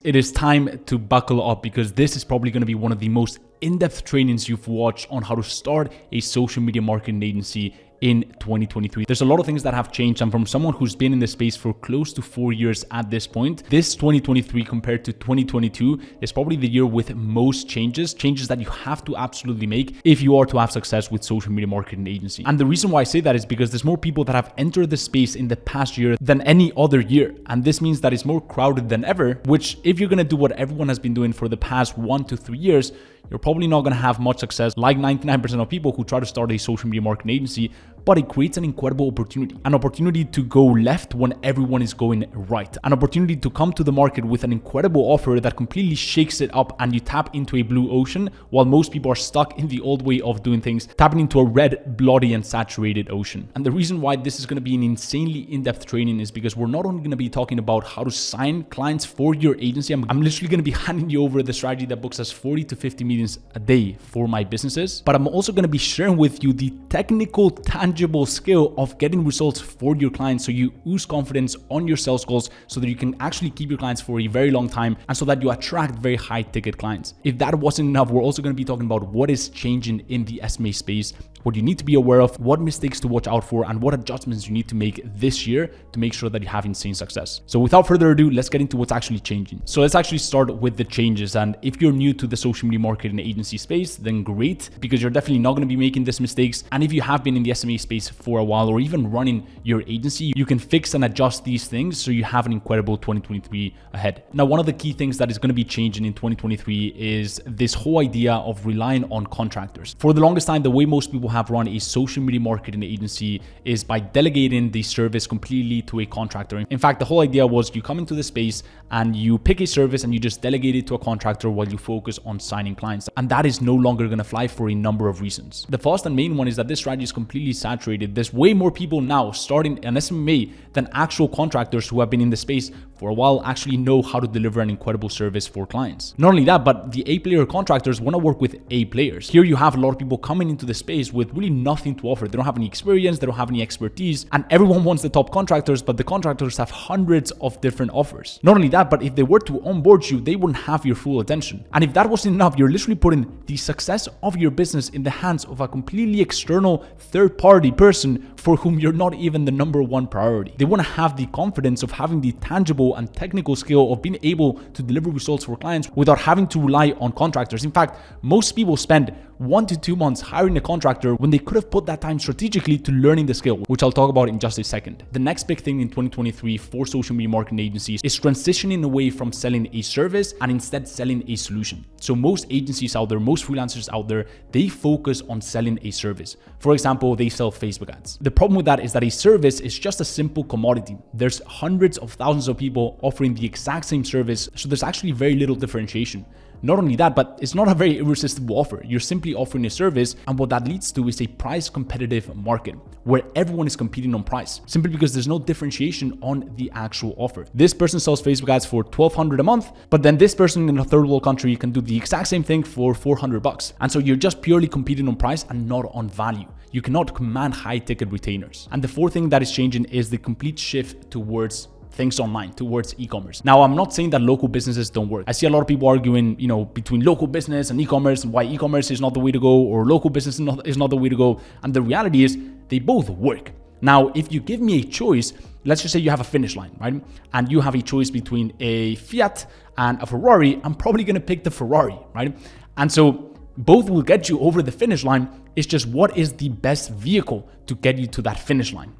It is time to buckle up because this is probably going to be one of the most in-depth trainings you've watched on how to start a social media marketing agency in 2023. There's a lot of things that have changed, and from someone who's been in this space for close to 4 years at this point, this 2023 compared to 2022 is probably the year with most changes that you have to absolutely make if you are to have success with social media marketing agency. And the reason why I say that is because there's more people that have entered the space in the past year than any other year. And this means that it's more crowded than ever, which if you're going to do what everyone has been doing for the past 1 to 3 years, you're probably not going to have much success like 99% of people who try to start a social media marketing agency, but it creates an incredible opportunity. An opportunity to go left when everyone is going right. An opportunity to come to the market with an incredible offer that completely shakes it up and you tap into a blue ocean while most people are stuck in the old way of doing things, tapping into a red, bloody and saturated ocean. And the reason why this is going to be an insanely in-depth training is because we're not only going to be talking about how to sign clients for your agency. I'm literally going to be handing you over the strategy that books us 40 to 50 meetings a day for my businesses, but I'm also going to be sharing with you the technical, tangible skill of getting results for your clients so you ooze confidence on your sales goals so that you can actually keep your clients for a very long time and so that you attract very high ticket clients. If that wasn't enough, we're also going to be talking about what is changing in the SMMA space, what you need to be aware of, what mistakes to watch out for, and what adjustments you need to make this year to make sure that you have insane success. So without further ado, let's get into what's actually changing. So let's actually start with the changes. And if you're new to the social media marketing agency space, then great, because you're definitely not going to be making these mistakes. And if you have been in the SMMA space for a while or even running your agency, you can fix and adjust these things so you have an incredible 2023 ahead. Now, one of the key things that is going to be changing in 2023 is this whole idea of relying on contractors. For the longest time, the way most people have run a social media marketing agency is by delegating the service completely to a contractor. In fact, the whole idea was you come into the space and you pick a service and you just delegate it to a contractor while you focus on signing clients. And that is no longer going to fly for a number of reasons. The first and main one is that this strategy is completely saturated. There's way more people now starting an SMMA than actual contractors who have been in the space for a while actually know how to deliver an incredible service for clients. Not only that, but the A-player contractors want to work with A players. Here you have a lot of people coming into the space with really nothing to offer. They don't have any experience, they don't have any expertise, and everyone wants the top contractors, but the contractors have hundreds of different offers. Not only that, but if they were to onboard you, they wouldn't have your full attention. And if that wasn't enough, you're literally putting the success of your business in the hands of a completely external third-party person for whom you're not even the number one priority. They want to have the confidence of having the tangible and technical skill of being able to deliver results for clients without having to rely on contractors. In fact, most people spend 1 to 2 months hiring a contractor when they could have put that time strategically to learning the skill, which I'll talk about in just a second. The next big thing in 2023 for social media marketing agencies is transitioning away from selling a service and instead selling a solution. So most agencies out there, most freelancers out there, they focus on selling a service. For example, they sell Facebook ads. The problem with that is that a service is just a simple commodity. There's hundreds of thousands of people offering the exact same service, so there's actually very little differentiation. Not only that, but it's not a very irresistible offer. You're simply offering a service, and what that leads to is a price competitive market where everyone is competing on price, simply because there's no differentiation on the actual offer. This person sells Facebook ads for $1,200 a month, but then this person in a third world country can do the exact same thing for $400. And so you're just purely competing on price and not on value. You cannot command high ticket retainers. And the fourth thing that is changing is the complete shift towards things online, towards e-commerce. Now, I'm not saying that local businesses don't work. I see a lot of people arguing, between local business and e-commerce and why e-commerce is not the way to go or local business is not the way to go. And the reality is they both work. Now, if you give me a choice, let's just say you have a finish line, right? And you have a choice between a Fiat and a Ferrari. I'm probably going to pick the Ferrari, right? And so both will get you over the finish line. It's just what is the best vehicle to get you to that finish line.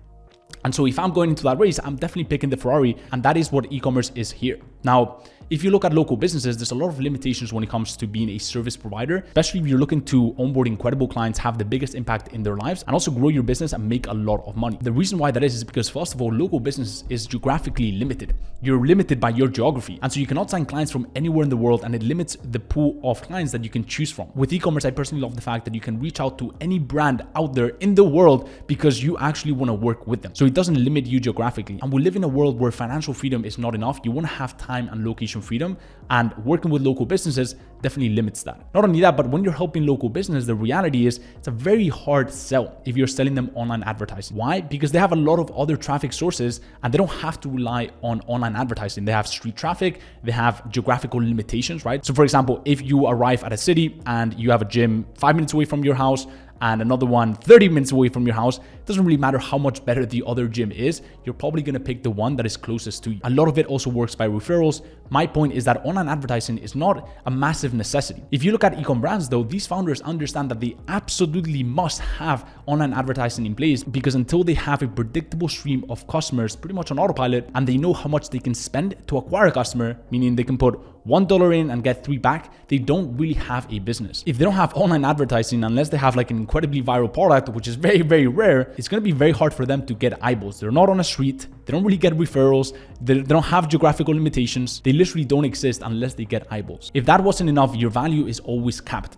And so if I'm going into that race, I'm definitely picking the Ferrari, and that is what e-commerce is here. Now, if you look at local businesses, there's a lot of limitations when it comes to being a service provider, especially if you're looking to onboard incredible clients, have the biggest impact in their lives, and also grow your business and make a lot of money. The reason why that is because, first of all, local business is geographically limited. You're limited by your geography. And so you cannot sign clients from anywhere in the world, and it limits the pool of clients that you can choose from. With e-commerce, I personally love the fact that you can reach out to any brand out there in the world because you actually want to work with them. So it doesn't limit you geographically. And we live in a world where financial freedom is not enough. You want to have time and location information freedom, and working with local businesses definitely limits that. Not only that, but when you're helping local business, the reality is it's a very hard sell if you're selling them online advertising. Why? Because they have a lot of other traffic sources and they don't have to rely on online advertising. They have street traffic, they have geographical limitations, right? So for example, if you arrive at a city and you have a gym 5 minutes away from your house and another one 30 minutes away from your house, it doesn't really matter how much better the other gym is, you're probably gonna pick the one that is closest to you. A lot of it also works by referrals. My point is that online advertising is not a massive necessity. If you look at e-com brands though, these founders understand that they absolutely must have online advertising in place, because until they have a predictable stream of customers pretty much on autopilot and they know how much they can spend to acquire a customer, meaning they can put $1 in and get 3 back, they don't really have a business. If they don't have online advertising, unless they have like an incredibly viral product, which is very, very rare, it's going to be very hard for them to get eyeballs. They're not on a street. They don't really get referrals. They don't have geographical limitations. They literally don't exist unless they get eyeballs. If that wasn't enough, your value is always capped.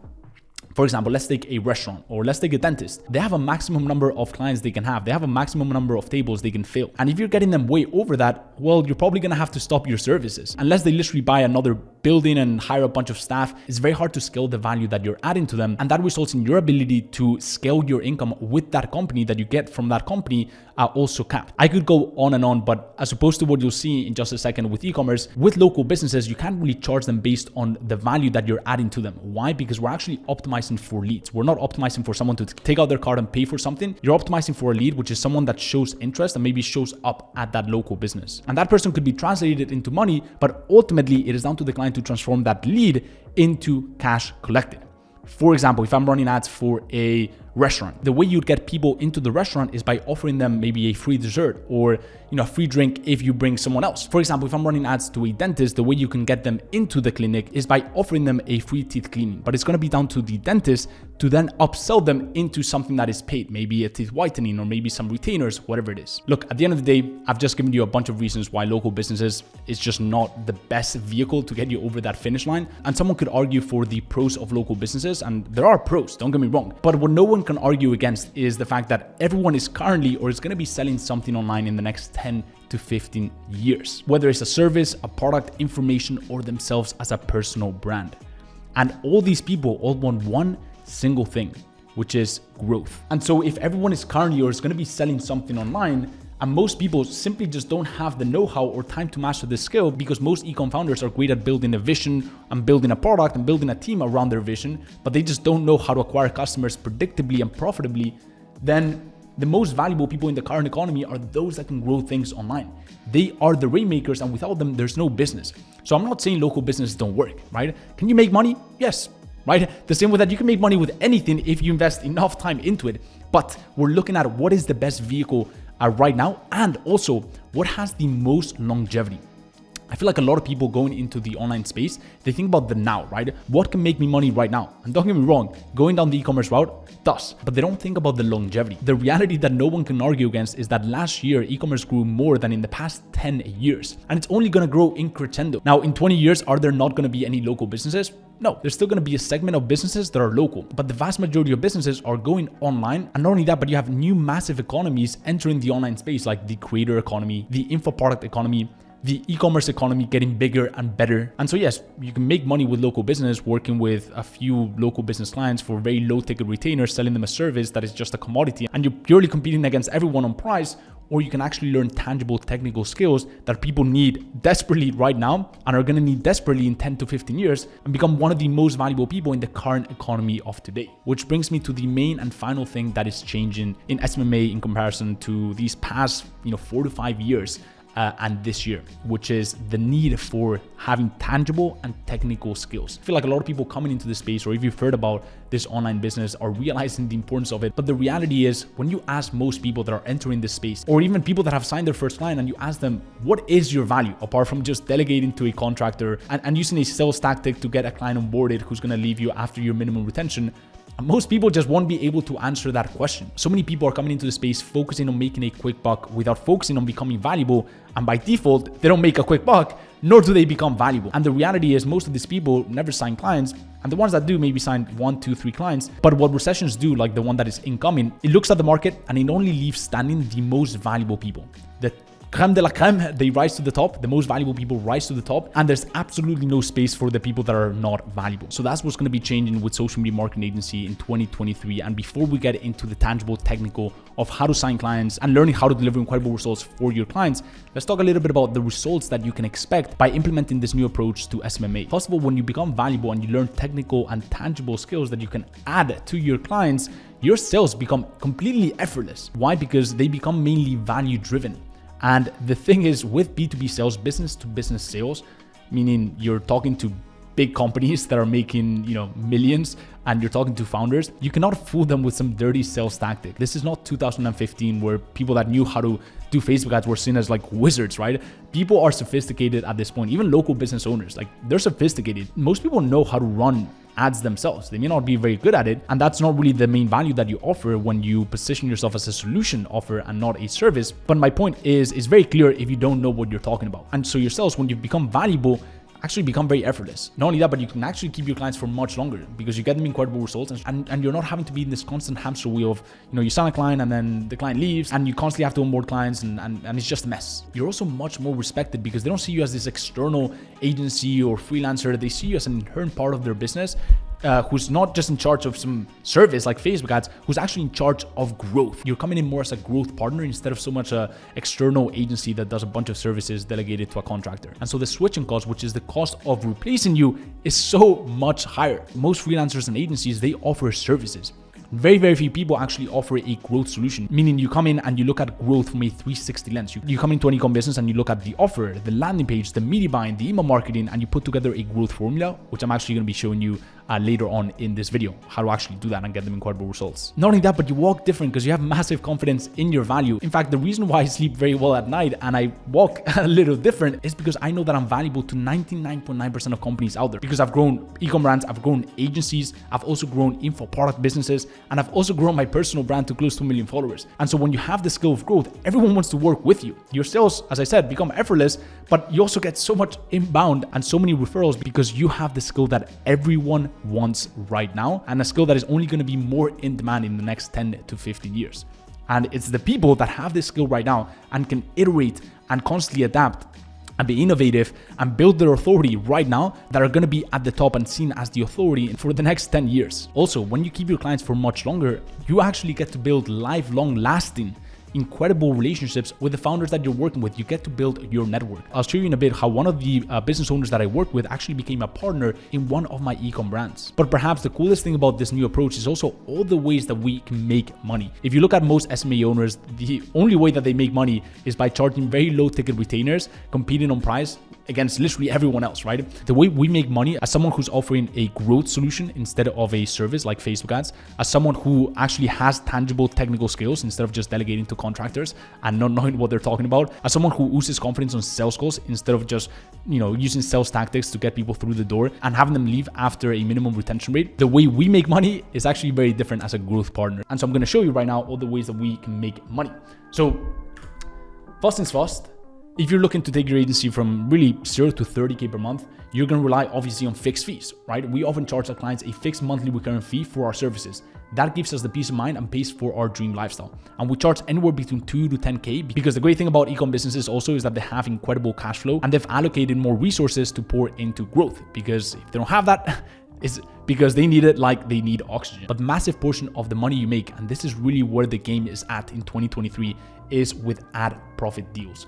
For example, let's take a restaurant or let's take a dentist. They have a maximum number of clients they can have. They have a maximum number of tables they can fill. And if you're getting them way over that, well, you're probably going to have to stop your services. Unless they literally buy another building and hire a bunch of staff, it's very hard to scale the value that you're adding to them. And that results in your ability to scale your income with that company that you get from that company also capped. I could go on and on, but as opposed to what you'll see in just a second with e-commerce, with local businesses, you can't really charge them based on the value that you're adding to them. Why? Because we're actually optimizing for leads. We're not optimizing for someone to take out their card and pay for something. You're optimizing for a lead, which is someone that shows interest and maybe shows up at that local business. And that person could be translated into money, but ultimately it is down to the client to transform that lead into cash collected. For example, if I'm running ads for a restaurant, the way you'd get people into the restaurant is by offering them maybe a free dessert or a free drink if you bring someone else. For example, if I'm running ads to a dentist, the way you can get them into the clinic is by offering them a free teeth cleaning. But it's going to be down to the dentist to then upsell them into something that is paid, maybe a teeth whitening or maybe some retainers, whatever it is. Look, at the end of the day, I've just given you a bunch of reasons why local businesses is just not the best vehicle to get you over that finish line. And someone could argue for the pros of local businesses, and there are pros, don't get me wrong. But what no one can argue against is the fact that everyone is currently or is going to be selling something online in the next 10 to 15 years, whether it's a service, a product, information, or themselves as a personal brand. And all these people all want one single thing, which is growth. And so if everyone is currently or is going to be selling something online, and most people simply just don't have the know-how or time to master this skill, because most e-com founders are great at building a vision and building a product and building a team around their vision, but they just don't know how to acquire customers predictably and profitably, then the most valuable people in the current economy are those that can grow things online. They are the rainmakers, and without them, there's no business. So I'm not saying local businesses don't work, right? Can you make money? Yes, right? The same with that, you can make money with anything if you invest enough time into it. But we're looking at what is the best vehicle right now, and also what has the most longevity. I feel like a lot of people going into the online space, they think about the now, right? What can make me money right now? And don't get me wrong, going down the e-commerce route does, but they don't think about the longevity. The reality that no one can argue against is that last year, e-commerce grew more than in the past 10 years, and it's only gonna grow in crescendo. Now, in 20 years, are there not gonna be any local businesses? No, there's still going to be a segment of businesses that are local, but the vast majority of businesses are going online. And not only that, but you have new massive economies entering the online space, like the creator economy, the info product economy, the e-commerce economy getting bigger and better. And so yes, you can make money with local business, working with a few local business clients for very low ticket retainers, selling them a service that is just a commodity, and you're purely competing against everyone on price. Or you can actually learn tangible technical skills that people need desperately right now and are going to need desperately in 10 to 15 years and become one of the most valuable people in the current economy of today. Which brings me to the main and final thing that is changing in SMMA in comparison to these past 4 to 5 years. And this year, which is the need for having tangible and technical skills. I feel like a lot of people coming into this space, or if you've heard about this online business, are realizing the importance of it. But the reality is, when you ask most people that are entering this space, or even people that have signed their first client, and you ask them, what is your value apart from just delegating to a contractor and using a sales tactic to get a client onboarded who's going to leave you after your minimum retention? Most people just won't be able to answer that question. So many people are coming into the space focusing on making a quick buck without focusing on becoming valuable. And by default, they don't make a quick buck, nor do they become valuable. And the reality is, most of these people never sign clients. And the ones that do maybe sign 1, 2, 3 clients. But what recessions do, like the one that is incoming, it looks at the market and it only leaves standing the most valuable people, the creme de la creme, they rise to the top. The most valuable people rise to the top, and there's absolutely no space for the people that are not valuable. So that's what's going to be changing with social media marketing agency in 2023. And before we get into the tangible technical of how to sign clients and learning how to deliver incredible results for your clients, let's talk a little bit about the results that you can expect by implementing this new approach to SMMA. First of all, when you become valuable and you learn technical and tangible skills that you can add to your clients, your sales become completely effortless. Why? Because they become mainly value driven. And the thing is, with B2B sales, business to business sales, meaning you're talking to big companies that are making, millions, and you're talking to founders, you cannot fool them with some dirty sales tactic. This is not 2015 where people that knew how to do Facebook ads were seen as like wizards, right? People are sophisticated at this point. Even local business owners, like they're sophisticated. Most people know how to run ads themselves. They may not be very good at it, and that's not really the main value that you offer when you position yourself as a solution offer and not a service. But my point is, it's very clear if you don't know what you're talking about. And so your sales, when you become valuable, actually become very effortless. Not only that, but you can actually keep your clients for much longer because you get them incredible results, and you're not having to be in this constant hamster wheel of, you sign a client and then the client leaves and you constantly have to onboard clients and it's just a mess. You're also much more respected because they don't see you as this external agency or freelancer. They see you as an inherent part of their business, who's not just in charge of some service like Facebook ads, who's actually in charge of growth. You're coming in more as a growth partner instead of so much a external agency that does a bunch of services delegated to a contractor. And so the switching cost, which is the cost of replacing you, is so much higher. Most freelancers and agencies, they offer services. Very, very few people actually offer a growth solution, meaning you come in and you look at growth from a 360 lens. You come into an e-com business and you look at the offer, the landing page, the media buying, the email marketing, and you put together a growth formula, which I'm actually going to be showing you later on in this video, how to actually do that and get them incredible results. Not only that, but you walk different because you have massive confidence in your value. In fact, the reason why I sleep very well at night and I walk a little different is because I know that I'm valuable to 99.9% of companies out there, because I've grown e-com brands, I've grown agencies, I've also grown info product businesses, and I've also grown my personal brand to close to 1 million followers. And so when you have the skill of growth, everyone wants to work with you. Your sales, as I said, become effortless, but you also get so much inbound and so many referrals because you have the skill that everyone wants right now, and a skill that is only going to be more in demand in the next 10 to 15 years. And it's the people that have this skill right now and can iterate and constantly adapt and be innovative and build their authority right now that are going to be at the top and seen as the authority for the next 10 years. Also, when you keep your clients for much longer, you actually get to build lifelong lasting incredible relationships with the founders that you're working with. You get to build your network. I'll show you in a bit how one of the business owners that I work with actually became a partner in one of my e-com brands. But perhaps the coolest thing about this new approach is also all the ways that we can make money. If you look at most SMMA owners, the only way that they make money is by charging very low ticket retainers, competing on price against literally everyone else, right? The way we make money as someone who's offering a growth solution instead of a service like Facebook ads, as someone who actually has tangible technical skills instead of just delegating to contractors and not knowing what they're talking about, as someone who oozes confidence on sales calls instead of just, using sales tactics to get people through the door and having them leave after a minimum retention rate. The way we make money is actually very different as a growth partner. And so I'm going to show you right now all the ways that we can make money. So first things first, if you're looking to take your agency from really 0 to 30K per month, you're going to rely obviously on fixed fees, right? We often charge our clients a fixed monthly recurring fee for our services. That gives us the peace of mind and pays for our dream lifestyle. And we charge anywhere between 2 to 10K because the great thing about e-com businesses also is that they have incredible cash flow and they've allocated more resources to pour into growth, because if they don't have that, it's because they need it like they need oxygen. But massive portion of the money you make, and this is really where the game is at in 2023, is with ad profit deals.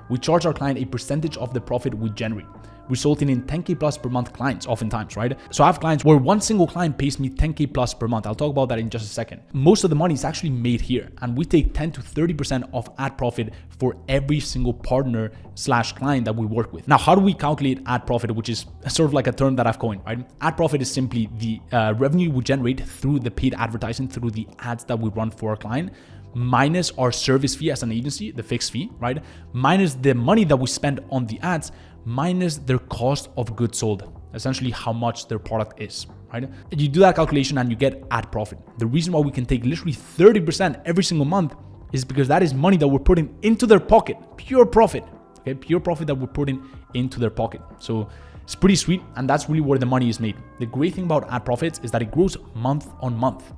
We charge our client a percentage of the profit we generate, resulting in 10K plus per month clients oftentimes, right? So I have clients where one single client pays me 10K plus per month. I'll talk about that in just a second. Most of the money is actually made here, and we take 10 to 30% of ad profit for every single partner / client that we work with. Now, how do we calculate ad profit, which is sort of like a term that I've coined, right? Ad profit is simply the revenue we generate through the paid advertising, through the ads that we run for our client, minus our service fee as an agency, the fixed fee, right? Minus the money that we spend on the ads, minus their cost of goods sold, essentially how much their product is, right? You do that calculation and you get ad profit. The reason why we can take literally 30% every single month is because that is money that we're putting into their pocket, pure profit, okay? Pure profit that we're putting into their pocket. So it's pretty sweet, and that's really where the money is made. The great thing about ad profits is that it grows month on month.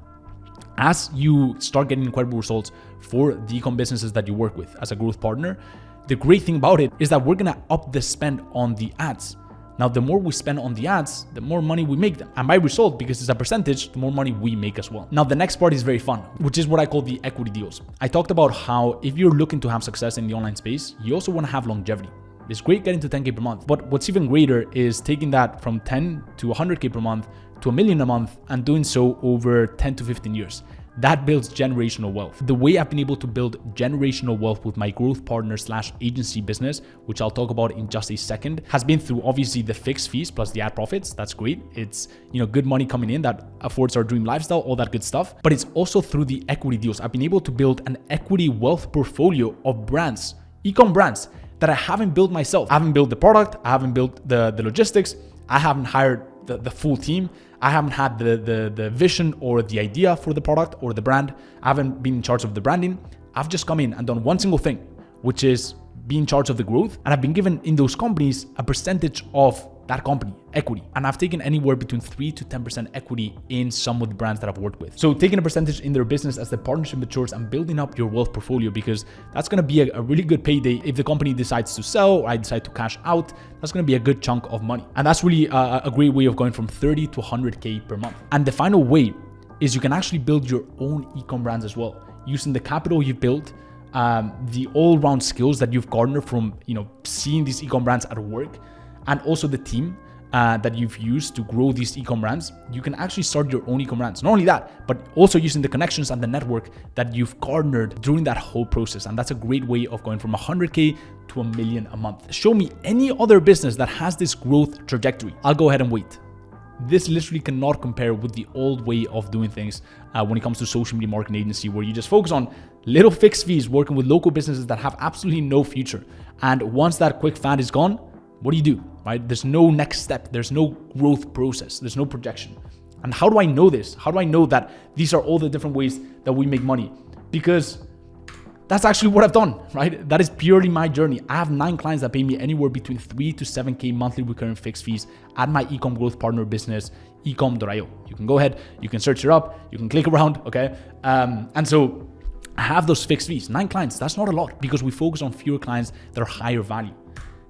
As you start getting incredible results for the e-com businesses that you work with as a growth partner, The great thing about it is that we're gonna up the spend on the ads. Now, the more we spend on the ads, the more money we make them. And by result, because it's a percentage, the more money we make as well. Now, the next part is very fun, which is what I call the equity deals. I talked about how if you're looking to have success in the online space, you also want to have longevity. It's great getting to 10K per month, but what's even greater is taking that from 10 to 100K per month to $1 million a month and doing so over 10 to 15 years. That builds generational wealth. The way I've been able to build generational wealth with my growth partner / agency business, which I'll talk about in just a second, has been through obviously the fixed fees plus the ad profits. That's great. It's, good money coming in that affords our dream lifestyle, all that good stuff. But it's also through the equity deals. I've been able to build an equity wealth portfolio of brands, e-com brands that I haven't built myself. I haven't built the product. I haven't built the logistics. I haven't hired the full team. I haven't had the vision or the idea for the product or the brand. I haven't been in charge of the branding. I've just come in and done one single thing, which is be in charge of the growth. And I've been given in those companies a percentage of that company, equity. And I've taken anywhere between 3 to 10% equity in some of the brands that I've worked with. So taking a percentage in their business as the partnership matures and building up your wealth portfolio, because that's going to be a really good payday. If the company decides to sell or I decide to cash out, that's going to be a good chunk of money. And that's really a great way of going from 30 to 100K per month. And the final way is you can actually build your own e-com brands as well, using the capital you've built, the all-round skills that you've garnered from, seeing these e-com brands at work, and also the team that you've used to grow these e-com brands. You can actually start your own e-com brands. Not only that, but also using the connections and the network that you've garnered during that whole process. And that's a great way of going from 100K to $1 million a month. Show me any other business that has this growth trajectory. I'll go ahead and wait. This literally cannot compare with the old way of doing things when it comes to social media marketing agency, where you just focus on little fixed fees, working with local businesses that have absolutely no future. And once that quick fad is gone, what do? Right? There's no next step. There's no growth process. There's no projection. And how do I know this? How do I know that these are all the different ways that we make money? Because that's actually what I've done, right? That is purely my journey. I have 9 clients that pay me anywhere between 3 to 7K monthly recurring fixed fees at my ecom growth partner business, ecom.io. You can go ahead, you can search it up, you can click around, okay? And so I have those fixed fees, 9 clients. That's not a lot because we focus on fewer clients that are higher value.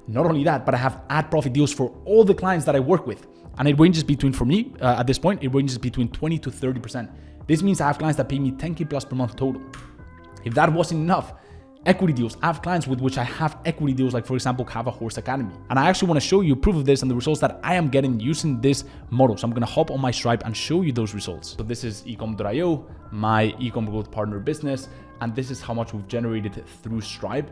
Not only that, but I have ad profit deals for all the clients that I work with. And it ranges between, for me, at this point, it ranges between 20 to 30%. This means I have clients that pay me 10K plus per month total. If that wasn't enough, equity deals. I have clients with which I have equity deals, like for example, Kava Horse Academy. And I actually want to show you proof of this and the results that I am getting using this model. So I'm going to hop on my Stripe and show you those results. So this is ecom.io, my ecom growth partner business. And this is how much we've generated through Stripe.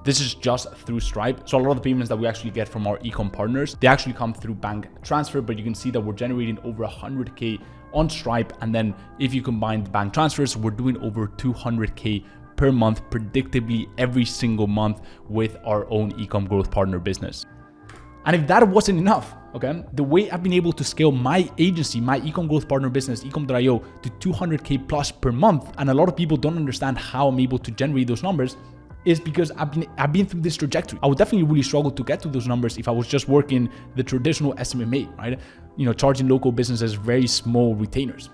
This is just through Stripe. So a lot of the payments that we actually get from our ecom partners, they actually come through bank transfer, but you can see that we're generating over 100K on Stripe. And then if you combine the bank transfers, we're doing over 200K per month, predictably every single month with our own ecom growth partner business. And if that wasn't enough, okay, the way I've been able to scale my agency, my ecom growth partner business, ecom.io, to 200K plus per month, and a lot of people don't understand how I'm able to generate those numbers, is because I've been through this trajectory. I would definitely really struggle to get to those numbers if I was just working the traditional SMMA, right? Charging local businesses very small retainers.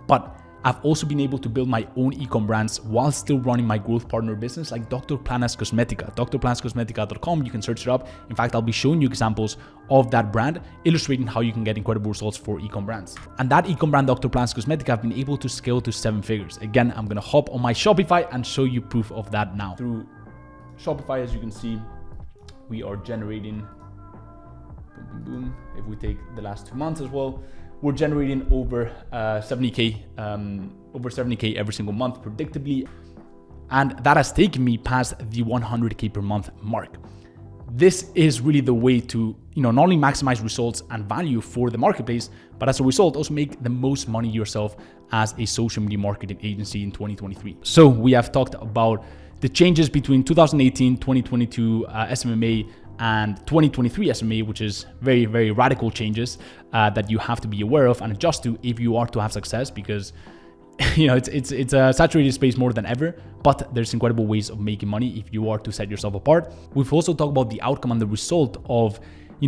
But I've also been able to build my own ecom brands while still running my growth partner business, like Dr. Planas Cosmetica, drplanascosmetica.com. You can search it up. In fact, I'll be showing you examples of that brand, illustrating how you can get incredible results for ecom brands. And that ecom brand, Dr. Planas Cosmetica, I've been able to scale to 7 figures. Again, I'm going to hop on my Shopify and show you proof of that now. Through Shopify, as you can see, we are generating, boom, boom, boom. If we take the last 2 months as well, we're generating over 70K every single month predictably. And that has taken me past the 100K per month mark. This is really the way to, not only maximize results and value for the marketplace, but as a result, also make the most money yourself as a social media marketing agency in 2023. So we have talked about the changes between 2018, 2022 SMMA and 2023 SMMA, which is very, very radical changes that you have to be aware of and adjust to if you are to have success, because it's a saturated space more than ever, but there's incredible ways of making money if you are to set yourself apart. We've also talked about the outcome and the result of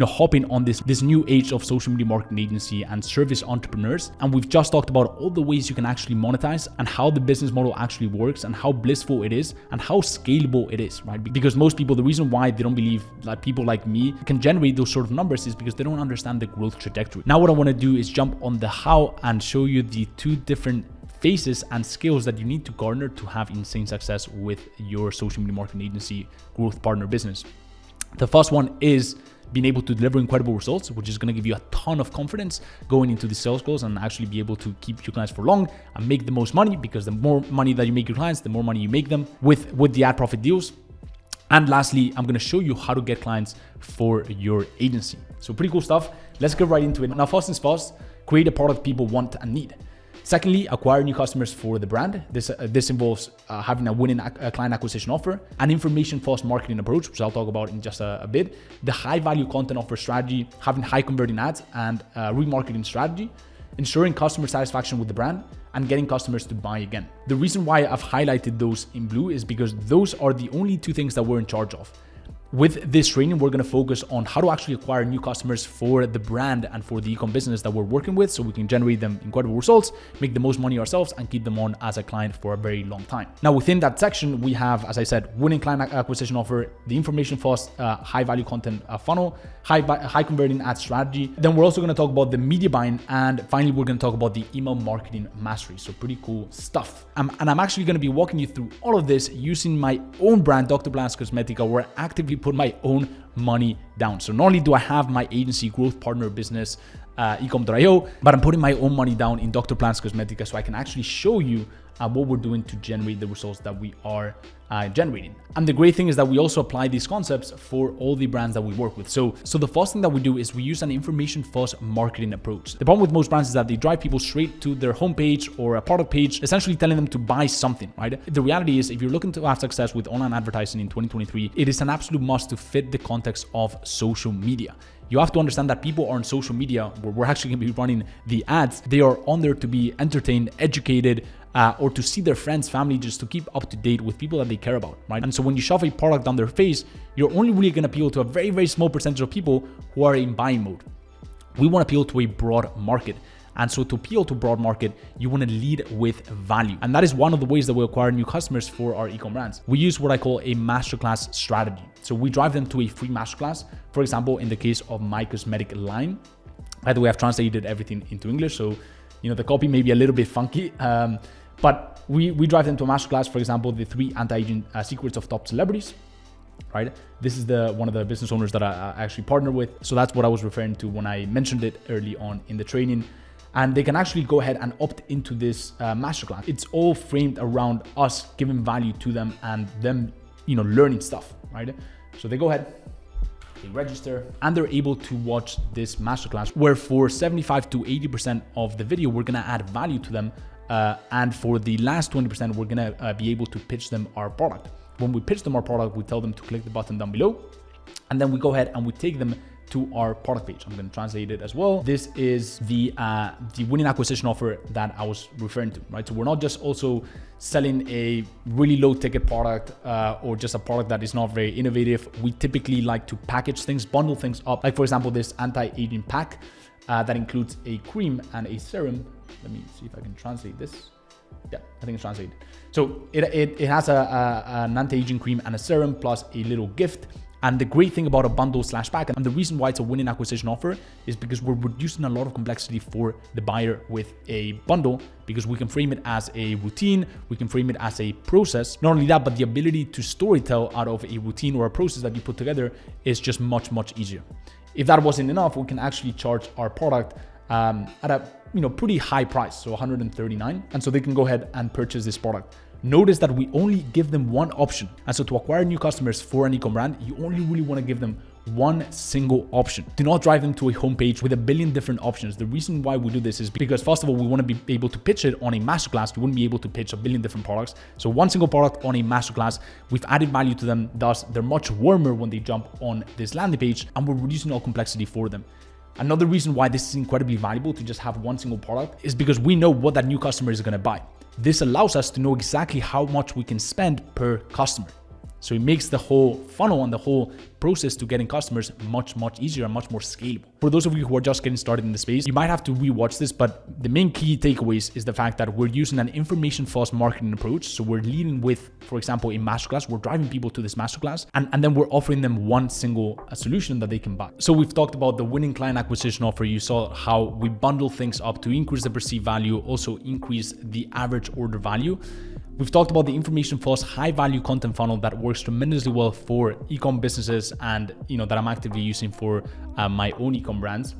hopping on this new age of social media marketing agency and service entrepreneurs. And we've just talked about all the ways you can actually monetize and how the business model actually works and how blissful it is and how scalable it is, right? Because most people, the reason why they don't believe that people like me can generate those sort of numbers is because they don't understand the growth trajectory. Now, what I want to do is jump on the how and show you the two different phases and skills that you need to garner to have insane success with your social media marketing agency growth partner business. The first one is being able to deliver incredible results, which is going to give you a ton of confidence going into the sales goals and actually be able to keep your clients for long and make the most money, because the more money that you make your clients, the more money you make them with the ad profit deals. And lastly, I'm going to show you how to get clients for your agency. So pretty cool stuff. Let's get right into it. Now, first things first, create a product people want and need. Secondly, acquire new customers for the brand. This involves having a winning client acquisition offer, an information-first marketing approach, which I'll talk about in just a bit, the high-value content offer strategy, having high-converting ads, and remarketing strategy, ensuring customer satisfaction with the brand, and getting customers to buy again. The reason why I've highlighted those in blue is because those are the only two things that we're in charge of. With this training, we're going to focus on how to actually acquire new customers for the brand and for the e-com business that we're working with, so we can generate them incredible results, make the most money ourselves, and keep them on as a client for a very long time. Now, within that section, we have, as I said, winning client acquisition offer, the information first, high value content funnel, high converting ad strategy. Then we're also going to talk about the media buying, and finally, we're going to talk about the email marketing mastery. So pretty cool stuff. And I'm actually going to be walking you through all of this using my own brand, Dr. Blanks Cosmetica, where I actively put my own money down. So not only do I have my agency growth partner business, ecom.io, but I'm putting my own money down in Dr. Blanks Cosmetica, so I can actually show you what we're doing to generate the results that we are generating. And the great thing is that we also apply these concepts for all the brands that we work with. So the first thing that we do is we use an information first marketing approach. The problem with most brands is that they drive people straight to their homepage or a product page, essentially telling them to buy something, right? The reality is, if you're looking to have success with online advertising in 2023, it is an absolute must to fit the context of social media. You have to understand that people are on social media where we're actually going to be running the ads. They are on there to be entertained, educated, or to see their friends, family, just to keep up to date with people that they care about, right? And so when you shove a product down their face, you're only really going to appeal to a very, very small percentage of people who are in buying mode. We want to appeal to a broad market. And so to appeal to broad market, you want to lead with value. And that is one of the ways that we acquire new customers for our e-com brands. We use what I call a masterclass strategy. So we drive them to a free masterclass. For example, in the case of my cosmetic line, by the way, I've translated everything into English. So, the copy may be a little bit funky, but we drive them to a masterclass. For example, the 3 anti-aging secrets of top celebrities. Right? This is one of the business owners that I actually partner with. So that's what I was referring to when I mentioned it early on in the training. And they can actually go ahead and opt into this masterclass. It's all framed around us giving value to them and them, learning stuff, right? So they go ahead, they register, and they're able to watch this masterclass, where for 75 to 80% of the video, we're gonna add value to them. And for the last 20%, we're gonna be able to pitch them our product. When we pitch them our product, we tell them to click the button down below, and then we go ahead and we take them to our product page. I'm going to translate it as well. This is the winning acquisition offer that I was referring to, right? So we're not just also selling a really low ticket product or just a product that is not very innovative. We typically like to package things, bundle things up. Like for example, this anti-aging pack that includes a cream and a serum. Let me see if I can translate this. Yeah, I think it's translated. So it has an anti-aging cream and a serum plus a little gift. And the great thing about a bundle / pack, and the reason why it's a winning acquisition offer, is because we're reducing a lot of complexity for the buyer with a bundle, because we can frame it as a routine, we can frame it as a process. Not only that, but the ability to storytell out of a routine or a process that you put together is just much, much easier. If that wasn't enough, we can actually charge our product at a pretty high price, so $139, and so they can go ahead and purchase this product. Notice that we only give them one option. And so to acquire new customers for an e-com brand, you only really want to give them one single option. Do not drive them to a homepage with a billion different options. The reason why we do this is because, first of all, we want to be able to pitch it on a masterclass. You wouldn't be able to pitch a billion different products. So one single product on a masterclass, we've added value to them. Thus, they're much warmer when they jump on this landing page, and we're reducing all complexity for them. Another reason why this is incredibly valuable to just have one single product is because we know what that new customer is going to buy. This allows us to know exactly how much we can spend per customer. So it makes the whole funnel and the whole process to getting customers much easier and much more scalable. For those of you who are just getting started in the space, you might have to rewatch this, but the main key takeaways is the fact that we're using an information first marketing approach. So we're leading with, for example, a masterclass. We're driving people to this masterclass, and then we're offering them one single solution that they can buy. So we've talked about the winning client acquisition offer. You saw how we bundle things up to increase the perceived value, also increase the average order value. We've talked about the information first high value content funnel that works tremendously well for e-com businesses and that I'm actively using for my own e-com brands.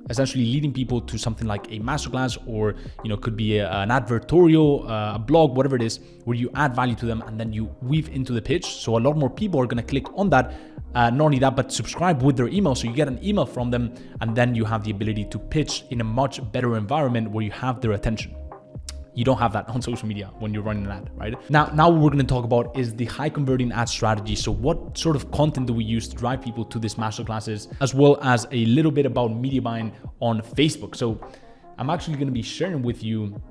Essentially leading people to something like a masterclass or could be an advertorial, a blog, whatever it is, where you add value to them and then you weave into the pitch. So a lot more people are going to click on that. Not only that, but subscribe with their email. So you get an email from them and then you have the ability to pitch in a much better environment where you have their attention. You don't have that on social media when you're running an ad, right? Now what we're going to talk about is the high converting ad strategy. So what sort of content do we use to drive people to these masterclasses, as well as a little bit about media buying on Facebook. So I'm actually going to be sharing with you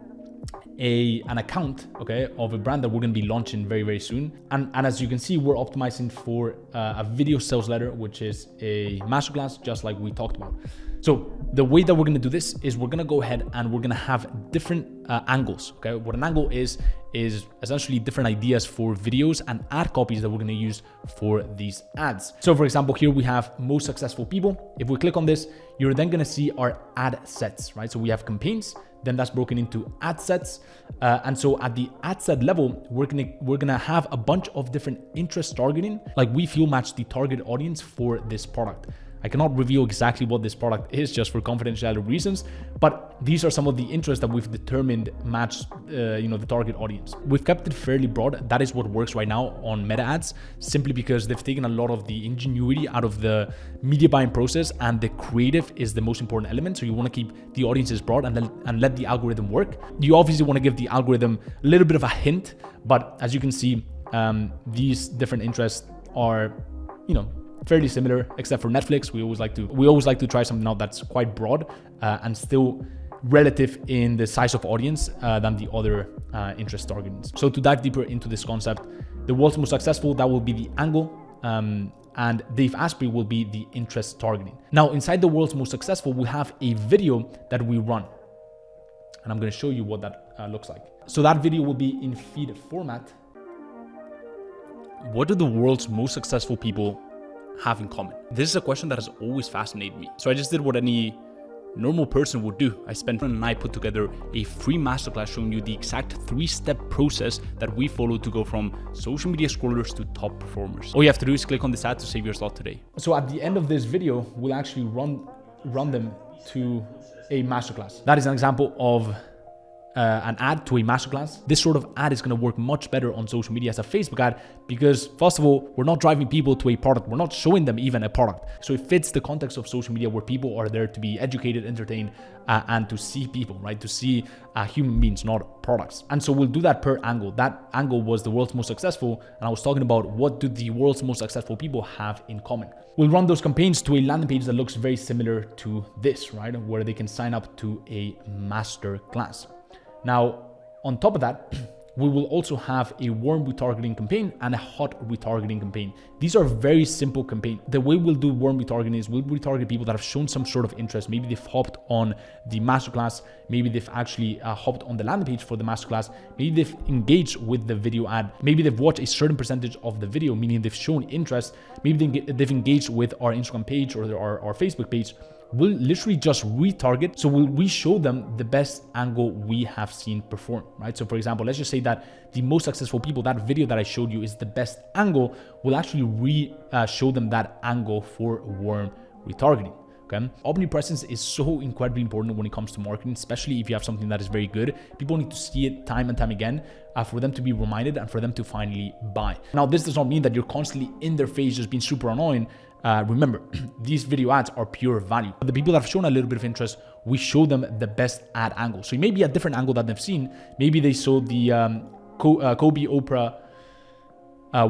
an account, okay, of a brand that we're going to be launching very soon. And as you can see, we're optimizing for a video sales letter, which is a masterclass, just like we talked about. So the way that we're going to do this is we're going to go ahead and we're going to have different angles. Okay, what an angle is essentially different ideas for videos and ad copies that we're going to use for these ads. So for example, here we have most successful people. If we click on this, you're then going to see our ad sets, right? So we have campaigns, then that's broken into ad sets. And so at the ad set level, we're gonna have a bunch of different interest targeting. Like we field match the target audience for this product. I cannot reveal exactly what this product is just for confidentiality reasons, but these are some of the interests that we've determined match the target audience. We've kept it fairly broad. That is what works right now on meta ads, simply because they've taken a lot of the ingenuity out of the media buying process, and the creative is the most important element. So you want to keep the audiences broad and let the algorithm work. You obviously want to give the algorithm a little bit of a hint, but as you can see, these different interests are, fairly similar, except for Netflix. We always like to try something out that's quite broad and still relative in the size of audience than the other interest targeting. So to dive deeper into this concept, the world's most successful, that will be the angle, and Dave Asprey will be the interest targeting. Now inside the world's most successful, we have a video that we run, and I'm going to show you what that looks like. So that video will be in feed format. What do the world's most successful people have in common? This is a question that has always fascinated me. So I just did what any normal person would do. I spent and I put together a free masterclass showing you the exact 3-step process that we follow to go from social media scrollers to top performers. All you have to do is click on this ad to save your slot today. So at the end of this video, we'll actually run them to a masterclass. That is an example of an ad to a masterclass. This sort of ad is going to work much better on social media as a Facebook ad because, first of all, we're not driving people to a product. We're not showing them even a product. So it fits the context of social media where people are there to be educated, entertained, and to see people, right? To see human beings, not products. And so we'll do that per angle. That angle was the world's most successful. And I was talking about what do the world's most successful people have in common. We'll run those campaigns to a landing page that looks very similar to this, right? Where they can sign up to a master class. Now, on top of that, we will also have a warm retargeting campaign and a hot retargeting campaign. These are very simple campaigns. The way we'll do warm retargeting is we'll retarget people that have shown some sort of interest. Maybe they've hopped on the masterclass. Maybe they've actually hopped on the landing page for the masterclass. Maybe they've engaged with the video ad. Maybe they've watched a certain percentage of the video, meaning they've shown interest. Maybe they've engaged with our Instagram page or our Facebook page. We'll literally just retarget. So we show them the best angle we have seen perform, right? So for example, let's just say that the most successful people, that video that I showed you is the best angle. We'll actually show them that angle for warm retargeting. Okay. Omnipresence is so incredibly important when it comes to marketing, especially if you have something that is very good. People need to see it time and time again for them to be reminded and for them to finally buy. Now, this does not mean that you're constantly in their face just being super annoying. Remember, these video ads are pure value. The people that have shown a little bit of interest, we show them the best ad angle. So it may be a different angle that they've seen. Maybe they saw the Kobe Oprah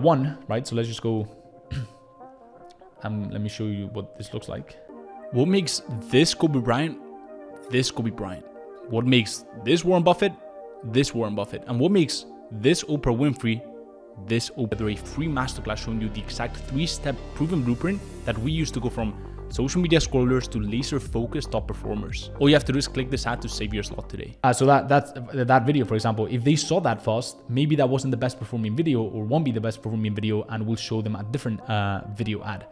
one, right? So let's just go. Let me show you what this looks like. What makes this Kobe Bryant, this Kobe Bryant? What makes this Warren Buffett, this Warren Buffett? And what makes this Oprah Winfrey, this over a free masterclass showing you the exact 3-step proven blueprint that we use to go from social media scrollers to laser focused top performers. All you have to do is click this ad to save your slot today. So that video, for example, if they saw that fast, maybe that wasn't the best performing video or won't be the best performing video, and we'll show them a different video ad.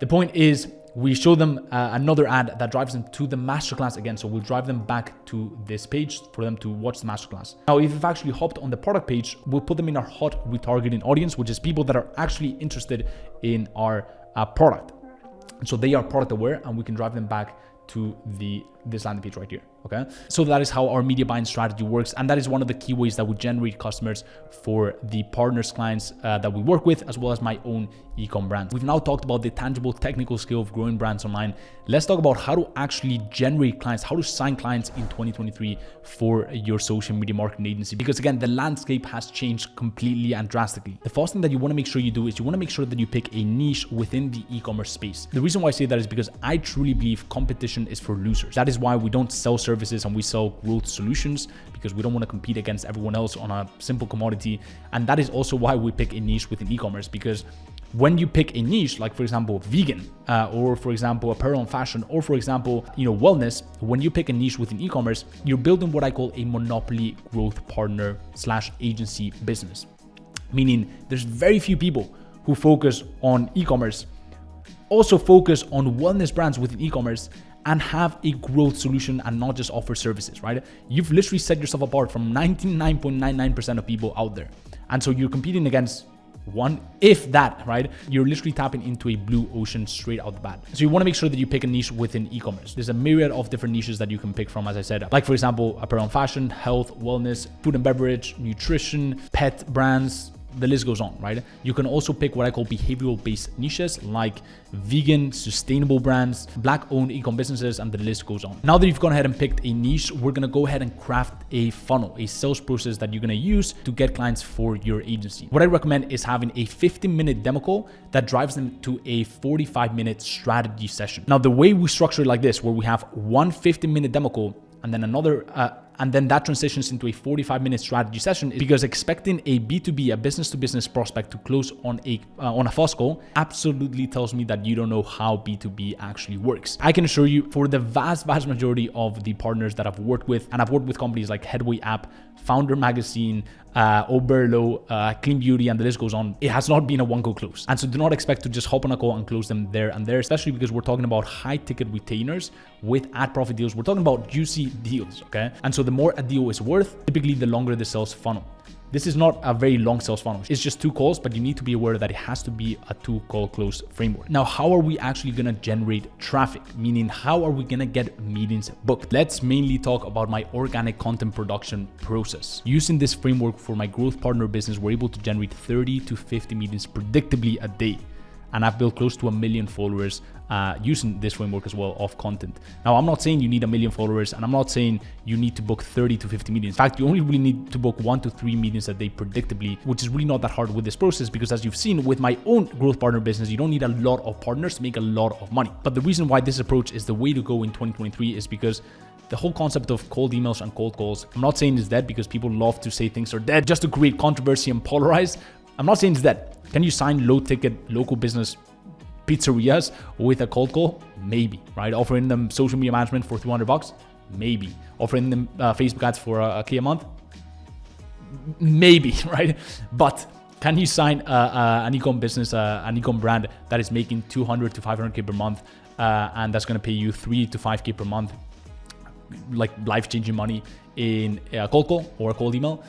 The point is, we show them another ad that drives them to the masterclass again. So we'll drive them back to this page for them to watch the masterclass. Now, if you've actually hopped on the product page, we'll put them in our hot retargeting audience, which is people that are actually interested in our product. So they are product aware, and we can drive them back to this landing page right here. Okay, so that is how our media buying strategy works, and that is one of the key ways that we generate customers for the partners, clients that we work with, as well as my own e-com brand. We've now talked about the tangible technical skill of growing brands online. Let's talk about how to actually generate clients, how to sign clients in 2023 for your social media marketing agency. Because again, the landscape has changed completely and drastically. The first thing that you want to make sure you do is you want to make sure that you pick a niche within the e-commerce space. The reason why I say that is because I truly believe competition is for losers. That is why we don't sell services and we sell growth solutions, because we don't want to compete against everyone else on a simple commodity. And that is also why we pick a niche within e-commerce, because when you pick a niche, like for example, vegan, or for example, apparel and fashion, or for example, wellness, when you pick a niche within e-commerce, you're building what I call a monopoly growth partner / agency business. Meaning there's very few people who focus on e-commerce, also focus on wellness brands within e-commerce, and have a growth solution and not just offer services, right? You've literally set yourself apart from 99.99% of people out there. And so you're competing against one, if that, right? You're literally tapping into a blue ocean straight out the bat. So you want to make sure that you pick a niche within e-commerce. There's a myriad of different niches that you can pick from, as I said, like for example, apparel and fashion, health, wellness, food and beverage, nutrition, pet brands, the list goes on, right? You can also pick what I call behavioral based niches like vegan, sustainable brands, black owned e-com businesses, and the list goes on. Now that you've gone ahead and picked a niche, we're going to go ahead and craft a funnel, a sales process that you're going to use to get clients for your agency. What I recommend is having a 15-minute demo call that drives them to a 45-minute strategy session. Now, the way we structure it like this, where we have one 15-minute demo call and then another, and then that transitions into a 45-minute strategy session, is because expecting a B2B, a business-to-business prospect to close on a fast call absolutely tells me that you don't know how B2B actually works. I can assure you, for the vast majority of the partners that I've worked with, and I've worked with companies like Headway App, Founder Magazine, Oberlo, Clean Beauty, and the list goes on, it has not been a one-go close. And so do not expect to just hop on a call and close them there and there, especially because we're talking about high-ticket retainers with ad profit deals. We're talking about juicy deals, okay? And so the more a deal is worth, typically the longer the sales funnel. This is not a very long sales funnel. It's just 2 calls, but you need to be aware that it has to be a 2-call close framework. Now, how are we actually gonna generate traffic? Meaning, how are we gonna get meetings booked? Let's mainly talk about my organic content production process. Using this framework for my growth partner business, we're able to generate 30 to 50 meetings predictably a day. And I've built close to 1 million followers using this framework as well of content. Now, I'm not saying you need 1 million followers, and I'm not saying you need to book 30 to 50 meetings. In fact, you only really need to book 1 to 3 meetings a day predictably, which is really not that hard with this process, because as you've seen with my own growth partner business, you don't need a lot of partners to make a lot of money. But the reason why this approach is the way to go in 2023 is because the whole concept of cold emails and cold calls, I'm not saying it's dead, because people love to say things are dead just to create controversy and polarize. I'm not saying it's dead. Can you sign low ticket local business pizzerias with a cold call? Maybe, right? Offering them social media management for $200? Maybe. Offering them Facebook ads for a K a month? Maybe, right? But can you sign an e-com business, an e-com brand that is making 200 to 500K per month, and that's going to pay you 3 to 5K per month, like life-changing money in a cold call or a cold email?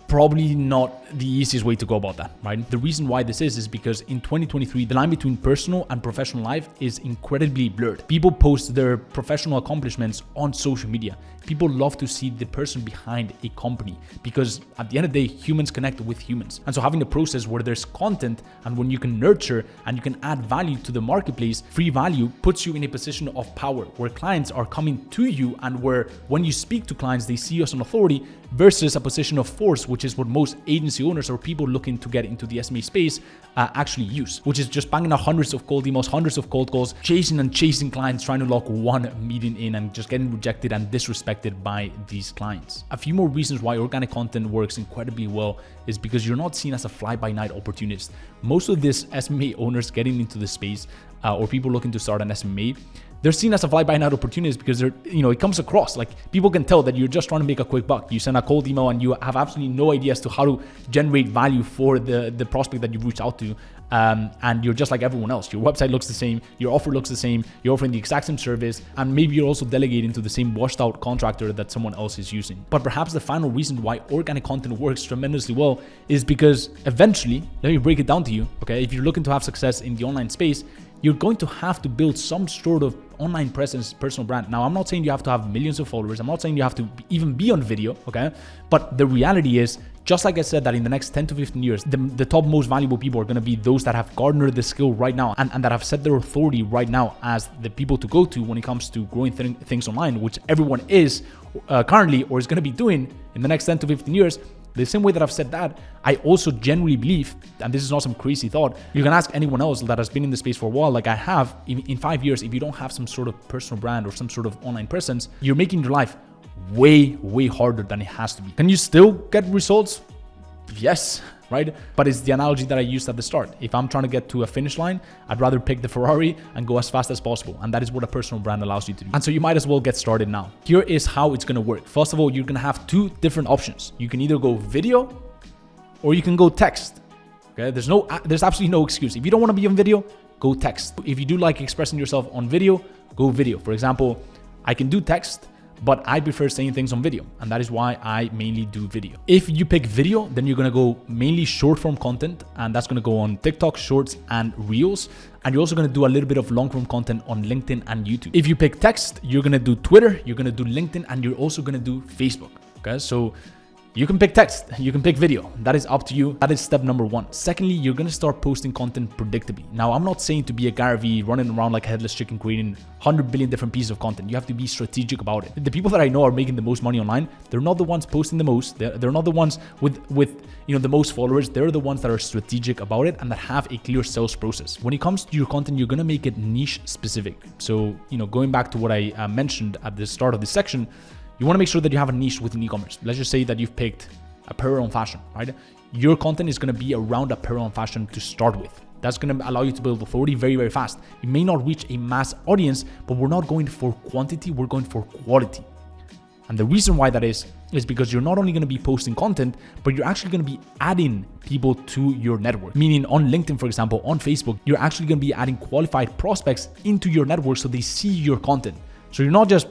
Probably not the easiest way to go about that, right? The reason why this is because in 2023, the line between personal and professional life is incredibly blurred. People post their professional accomplishments on social media. People love to see the person behind a company, because at the end of the day, humans connect with humans. And so having a process where there's content and when you can nurture and you can add value to the marketplace, free value puts you in a position of power where clients are coming to you, and where when you speak to clients, they see you as an authority versus a position of force, which which is what most agency owners or people looking to get into the SMMA space actually use, which is just banging out hundreds of cold emails, hundreds of cold calls, chasing clients, trying to lock one meeting in and just getting rejected and disrespected by these clients. A few more reasons why organic content works incredibly well is because you're not seen as a fly-by-night opportunist. Most of these SMMA owners getting into the space or people looking to start an SMMA, they're seen as a fly-by-night opportunist because they're, it comes across like people can tell that you're just trying to make a quick buck. You send a cold email and you have absolutely no idea as to how to generate value for the prospect that you've reached out to. And you're just like everyone else. Your website looks the same, your offer looks the same, you're offering the exact same service, and maybe you're also delegating to the same washed out contractor that someone else is using. But perhaps the final reason why organic content works tremendously well is because eventually, let me break it down to you, okay? If you're looking to have success in the online space, you're going to have to build some sort of online presence, personal brand. Now, I'm not saying you have to have millions of followers. I'm not saying you have to even be on video, okay? But the reality is, just like I said, that in the next 10 to 15 years, the top most valuable people are going to be those that have garnered the skill right now and that have set their authority right now as the people to go to when it comes to growing things online, which everyone is currently or is going to be doing in the next 10 to 15 years. The same way that I've said that, I also genuinely believe, and this is not some crazy thought, you can ask anyone else that has been in the space for a while, like I have, in 5 years, if you don't have some sort of personal brand or some sort of online presence, you're making your life way harder than it has to be. Can you still get results? Yes, right? But it's the analogy that I used at the start. If I'm trying to get to a finish line, I'd rather pick the Ferrari and go as fast as possible. And that is what a personal brand allows you to do. And so you might as well get started now. Here is how it's going to work. First of all, you're going to have two different options. You can either go video or you can go text. Okay? There's absolutely no excuse. If you don't want to be on video, go text. If you do like expressing yourself on video, go video. For example, I can do text, but I prefer saying things on video, and that is why I mainly do video. If you pick video, then you're gonna go mainly short form content, and that's gonna go on TikTok, Shorts, and Reels. And you're also gonna do a little bit of long form content on LinkedIn and YouTube. If you pick text, you're gonna do Twitter, you're gonna do LinkedIn, and you're also gonna do Facebook. Okay, so you can pick text, you can pick video. That is up to you. That is step number one. Secondly, you're gonna start posting content predictably. Now, I'm not saying to be a Gary Vee running around like a headless chicken creating 100 billion different pieces of content. You have to be strategic about it. The people that I know are making the most money online, they're not the ones posting the most. They're not the ones with the most followers. They're the ones that are strategic about it and that have a clear sales process. When it comes to your content, you're gonna make it niche specific. So, going back to what I mentioned at the start of this section, you want to make sure that you have a niche within e-commerce. Let's just say that you've picked apparel and fashion, right? Your content is going to be around apparel and fashion to start with. That's going to allow you to build authority very fast. You may not reach a mass audience, but we're not going for quantity, we're going for quality. And the reason why that is because you're not only going to be posting content, but you're actually going to be adding people to your network. Meaning on LinkedIn, for example, on Facebook, you're actually going to be adding qualified prospects into your network so they see your content. So you're not just,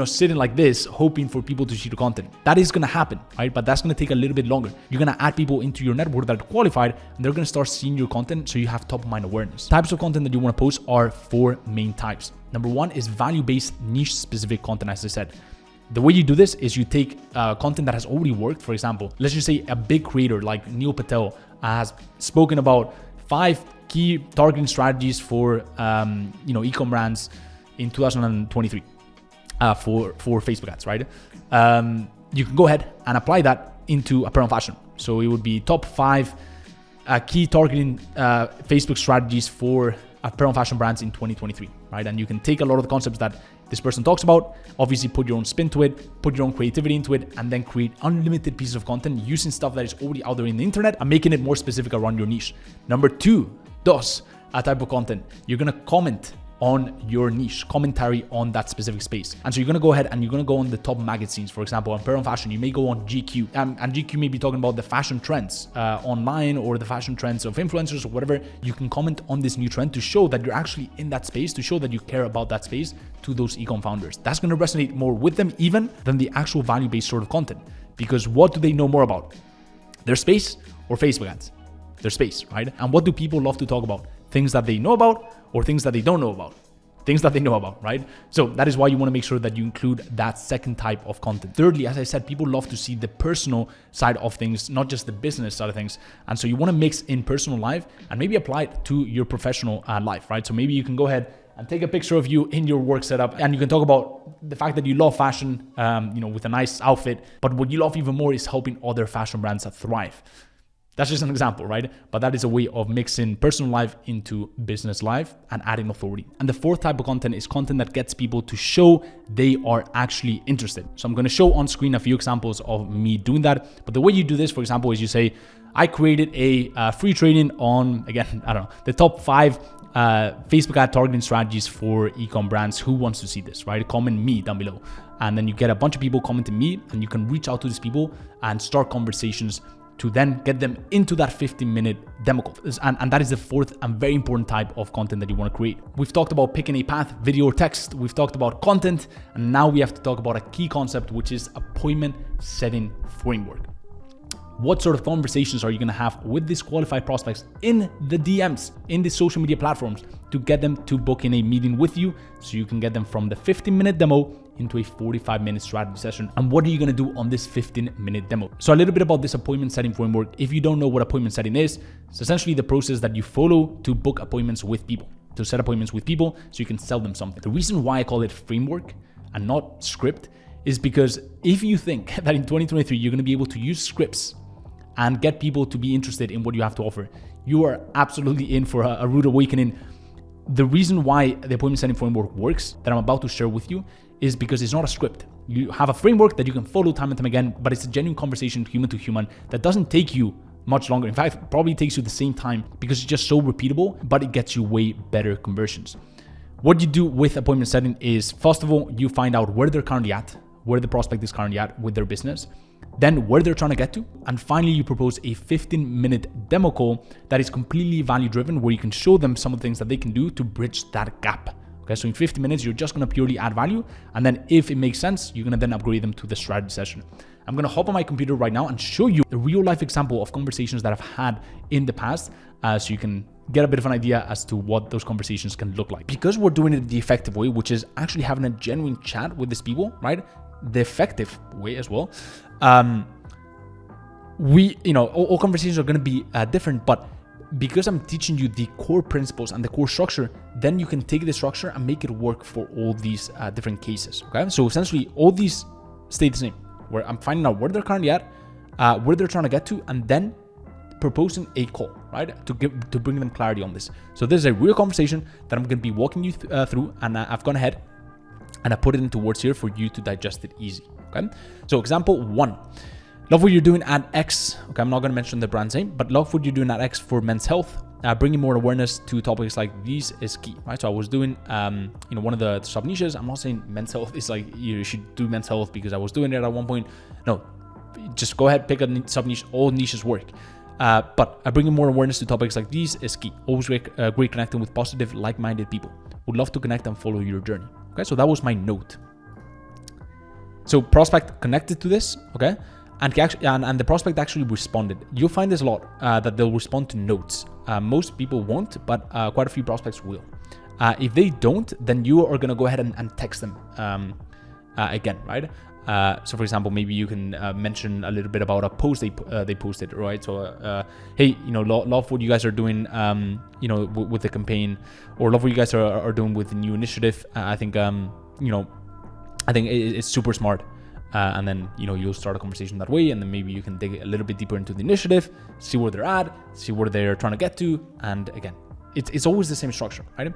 sitting like this, hoping for people to see the content. That is going to happen, right? But that's going to take a little bit longer. You're going to add people into your network that are qualified and they're going to start seeing your content so you have top of mind awareness. Types of content that you want to post are 4 main types. Number 1 is value-based niche specific content, as I said. The way you do this is you take content that has already worked. For example, let's just say a big creator like Neil Patel has spoken about 5 key targeting strategies for e-com brands in 2023 for Facebook ads, right? You can go ahead and apply that into apparel and fashion. So it would be top 5 key targeting Facebook strategies for apparel and fashion brands in 2023, right? And you can take a lot of the concepts that this person talks about, obviously put your own spin to it, put your own creativity into it, and then create unlimited pieces of content using stuff that is already out there in the internet and making it more specific around your niche. Number 2, a type of content. You're gonna comment on your niche, commentary on that specific space. And so you're gonna go ahead and you're gonna go on the top magazines. For example, on apparel and fashion, you may go on GQ, and GQ may be talking about the fashion trends online or the fashion trends of influencers or whatever. You can comment on this new trend to show that you're actually in that space, to show that you care about that space to those e-com founders. That's gonna resonate more with them even than the actual value-based sort of content. Because what do they know more about? Their space or Facebook ads? Their space, right? And what do people love to talk about? Things that they know about or things that they don't know about? Things that they know about, right? So that is why you want to make sure that you include that second type of content. Thirdly, as I said, people love to see the personal side of things, not just the business side of things. And so you want to mix in personal life and maybe apply it to your professional life, right? So maybe you can go ahead and take a picture of you in your work setup. And you can talk about the fact that you love fashion, with a nice outfit. But what you love even more is helping other fashion brands thrive. That's just an example, right? But that is a way of mixing personal life into business life and adding authority. And the fourth type of content is content that gets people to show they are actually interested. So I'm going to show on screen a few examples of me doing that. But the way you do this, for example, is you say, I created a free training on, again, I don't know, the top 5 Facebook ad targeting strategies for e-com brands. Who wants to see this, right? Comment me down below. And then you get a bunch of people commenting me, and you can reach out to these people and start conversations to then get them into that 15-minute demo call. And that is the fourth and very important type of content that you want to create. We've talked about picking a path, video or text. We've talked about content. And now we have to talk about a key concept, which is appointment setting framework. What sort of conversations are you going to have with these qualified prospects in the DMs, in the social media platforms, to get them to book in a meeting with you so you can get them from the 15-minute demo into a 45-minute strategy session? And what are you going to do on this 15-minute demo? So a little bit about this appointment setting framework. If you don't know what appointment setting is, it's essentially the process that you follow to book appointments with people, to set appointments with people so you can sell them something. The reason why I call it framework and not script is because if you think that in 2023 you're going to be able to use scripts and get people to be interested in what you have to offer, you are absolutely in for a rude awakening. The reason why the appointment setting framework works, that I'm about to share with you, is because it's not a script. You have a framework that you can follow time and time again, but it's a genuine conversation human to human that doesn't take you much longer. In fact, it probably takes you the same time because it's just so repeatable, but it gets you way better conversions. What you do with appointment setting is, first of all, you find out where they're currently at, where the prospect is currently at with their business, then where they're trying to get to, and finally you propose a 15-minute demo call that is completely value driven, where you can show them some of the things that they can do to bridge that gap. Okay, so in 50 minutes, you're just going to purely add value. And then if it makes sense, you're going to then upgrade them to the strategy session. I'm going to hop on my computer right now and show you a real life example of conversations that I've had in the past, so you can get a bit of an idea as to what those conversations can look like. Because we're doing it the effective way, which is actually having a genuine chat with these people, right? The effective way as well. All conversations are going to be different, but because I'm teaching you the core principles and the core structure, then you can take the structure and make it work for all these different cases. Okay, so essentially all these stay the same, where I'm finding out where they're currently at, where they're trying to get to, and then proposing a call, right, to bring them clarity on this. So this is a real conversation that I'm going to be walking you through, and I've gone ahead and I put it into words here for you to digest it easy. Okay, so example 1. Love what you're doing at X. Okay, I'm not going to mention the brand's name, but love what you're doing at X for men's health. Bringing more awareness to topics like these is key, right? So I was doing, one of the sub niches. I'm not saying men's health is like you should do men's health because I was doing it at one point. No, just go ahead, pick a sub niche. All niches work. But bringing more awareness to topics like these is key. Always great connecting with positive, like-minded people. Would love to connect and follow your journey. Okay, so that was my note. So prospect connected to this, okay? And the prospect actually responded. You'll find this a lot, that they'll respond to notes. Most people won't, but quite a few prospects will. If they don't, then you are gonna go ahead and text them again, right? So for example, maybe you can mention a little bit about a post they posted, right? So, hey, love what you guys are doing, with the campaign, or love what you guys are doing with the new initiative. I think it's super smart. And then, you'll start a conversation that way, and then maybe you can dig a little bit deeper into the initiative, see where they're at, see where they're trying to get to. And again, it's always the same structure, right?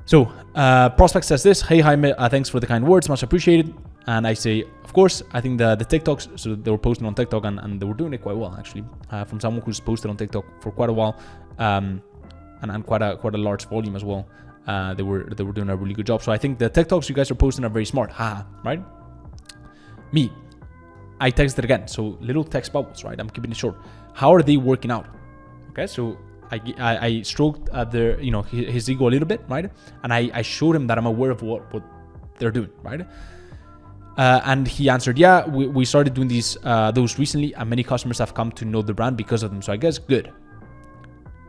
So prospect says this: hey, Jaime, thanks for the kind words, much appreciated. And I say, of course. I think the TikToks, so they were posting on TikTok and they were doing it quite well, actually, from someone who's posted on TikTok for quite a while, and quite a large volume as well. They were doing a really good job. So I think the TikToks you guys are posting are very smart, right? Me, I texted again. So little text bubbles, right? I'm keeping it short. How are they working out? Okay, so I stroked his ego a little bit, right? And I showed him that I'm aware of what they're doing, right? And he answered, yeah, we started doing those recently, and many customers have come to know the brand because of them. So I guess good.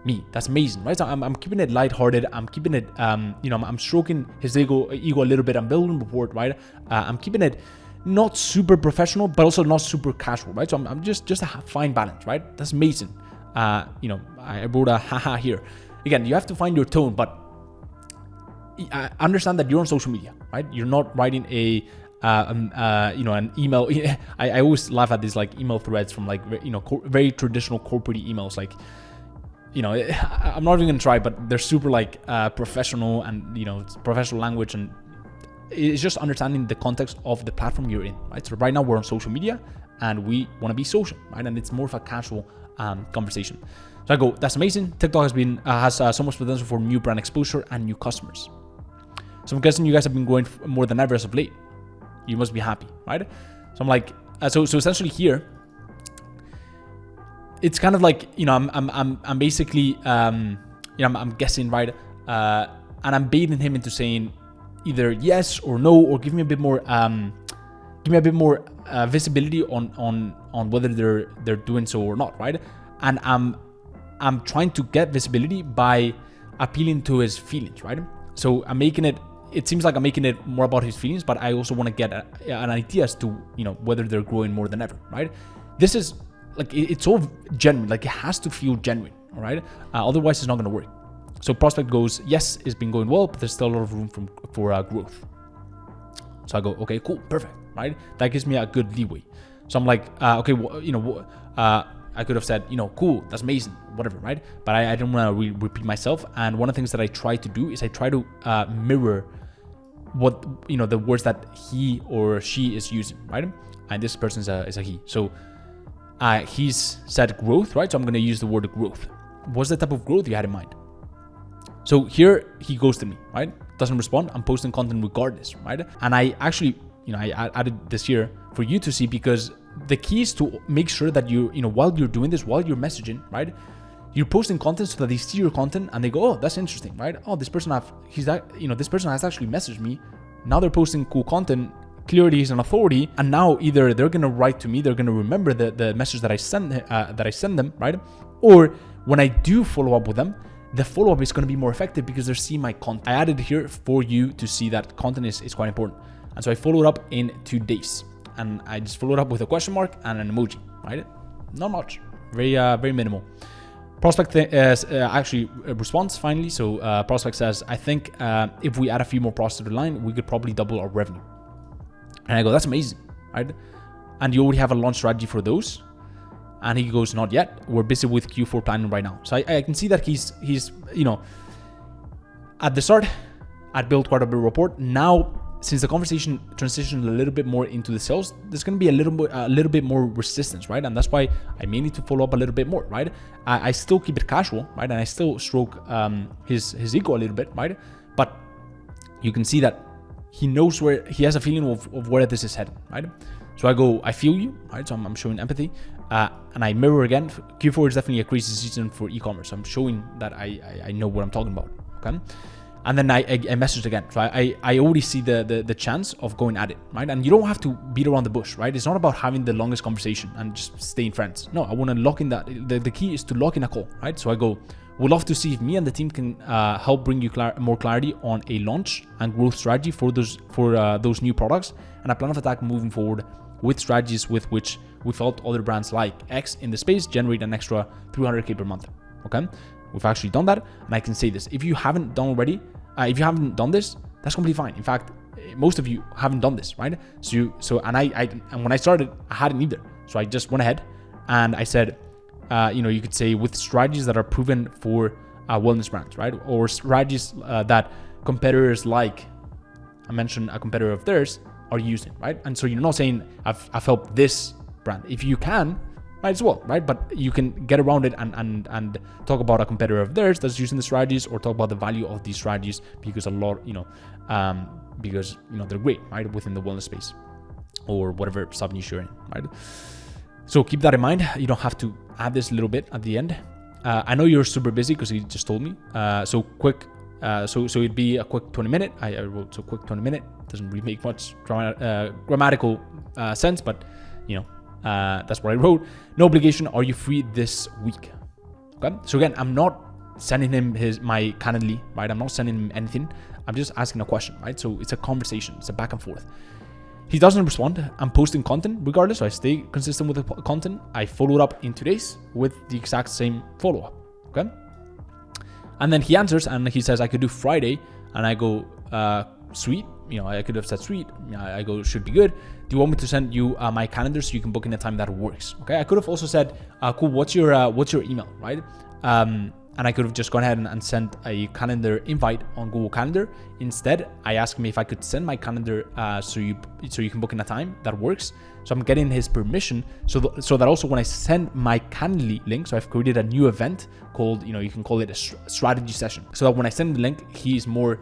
Me, that's amazing, right? So I'm keeping it lighthearted. I'm keeping it, I'm stroking his ego a little bit. I'm building rapport, right? I'm keeping it not super professional, but also not super casual, right? So I'm just a fine balance, right? That's amazing. I wrote a haha here. Again, you have to find your tone, but I understand that you're on social media, right? You're not writing a an email. I always laugh at these like email threads from like, very traditional corporate emails. Like, I'm not even gonna try, but they're super like professional, and it's professional language, and it's just understanding the context of the platform you're in, right? So right now we're on social media and we want to be social, right? And it's more of a casual conversation. So I go, that's amazing. TikTok has so much potential for new brand exposure and new customers. So I'm guessing you guys have been growing more than ever as of late. You must be happy, right? So I'm like, so essentially here, it's kind of like, I'm basically, I'm guessing, right? And I'm baiting him into saying either yes or no, or give me a bit more, visibility on whether they're doing so or not, right? And I'm trying to get visibility by appealing to his feelings, right? So it seems like I'm making it more about his feelings, but I also want to get an idea as to, whether they're growing more than ever, right? This is like, it's so genuine, like it has to feel genuine, all right? Otherwise it's not going to work. So prospect goes, yes, it's been going well, but there's still a lot of room for growth. So I go, okay, cool, perfect, right? That gives me a good leeway. So I'm like, okay, I could have said, cool, that's amazing, whatever, right? But I didn't want to repeat myself. And one of the things that I try to do is I try to mirror what, the words that he or she is using, right? And this person is a he. So he's said growth, right? So I'm going to use the word growth. What's the type of growth you had in mind? So here he goes to me, right? Doesn't respond. I'm posting content regardless, right? And I actually, I added this here for you to see, because the key is to make sure that while you're doing this, while you're messaging, right? You're posting content so that they see your content and they go, oh, that's interesting, right? Oh, this person this person has actually messaged me. Now they're posting cool content. Clearly he's an authority, and now either they're gonna write to me, they're gonna remember the message that I send them, right? Or when I do follow up with them, the follow-up is going to be more effective because they're seeing my content. I added here for you to see that content is quite important. And so I followed up in 2 days, and I just followed up with a question mark and an emoji, right? Not much, very minimal. Prospect actually responds finally. So prospect says, I think if we add a few more prospects to the line, we could probably double our revenue. And I go, that's amazing, right? And you already have a launch strategy for those? And he goes, not yet. We're busy with Q4 planning right now. So I can see that he's at the start, I'd built quite a bit of rapport. Now, since the conversation transitioned a little bit more into the sales, there's going to be a little bit more resistance, right? And that's why I may need to follow up a little bit more, right? I still keep it casual, right? And I still stroke his ego a little bit, right? But you can see that he knows where, he has a feeling of where this is headed, right? So I go, I feel you, right? So I'm showing empathy. And I mirror again. Q4 is definitely a crazy season for e-commerce. So I'm showing that I know what I'm talking about, okay? And then I messaged again. So I already see the chance of going at it, right? And you don't have to beat around the bush, right? It's not about having the longest conversation and just staying friends. No, I want to lock in that. The key is to lock in a call, right? So I go, we'd love to see if me and the team can help bring you more clarity on a launch and growth strategy for those new products, and a plan of attack moving forward with strategies with which we felt other brands like X in the space generate an extra 300K per month. Okay, we've actually done that, and I can say this: if you haven't done already, if you haven't done this, that's completely fine. In fact, most of you haven't done this, right? So and when I started, I hadn't either. So I just went ahead and I said, you could say with strategies that are proven for wellness brands, right? Or strategies that competitors like, I mentioned a competitor of theirs, are using, right? And so you're not saying I've helped this brand. If you can, might as well, right? But you can get around it and talk about a competitor of theirs that's using the strategies, or talk about the value of these strategies because because they're great, right? Within the wellness space or whatever sub niche you're in, right? So keep that in mind. You don't have to add this a little bit at the end. I know you're super busy because you just told me. So it'd be a quick 20-minute. I wrote so quick 20-minute. Doesn't really make much grammatical sense, but that's what I wrote. No obligation. Are you free this week? Okay. So again, I'm not sending him my Calendly, right? I'm not sending him anything. I'm just asking a question, right? So it's a conversation. It's a back and forth. He doesn't respond. I'm posting content regardless, so I stay consistent with the content. I followed up in 2 days with the exact same follow-up, okay? And then he answers and he says, I could do Friday And I go, sweet. I could have said sweet. I go, should be good. Do you want me to send you my calendar so you can book in a time that works? Okay. I could have also said, cool. What's your email, right? And I could have just gone ahead and sent a calendar invite on Google Calendar. Instead, I asked him if I could send my calendar so you can book in a time that works. So I'm getting his permission so that also when I send my Calendly link, so I've created a new event called, you can call it a strategy session. So that when I send the link, he's more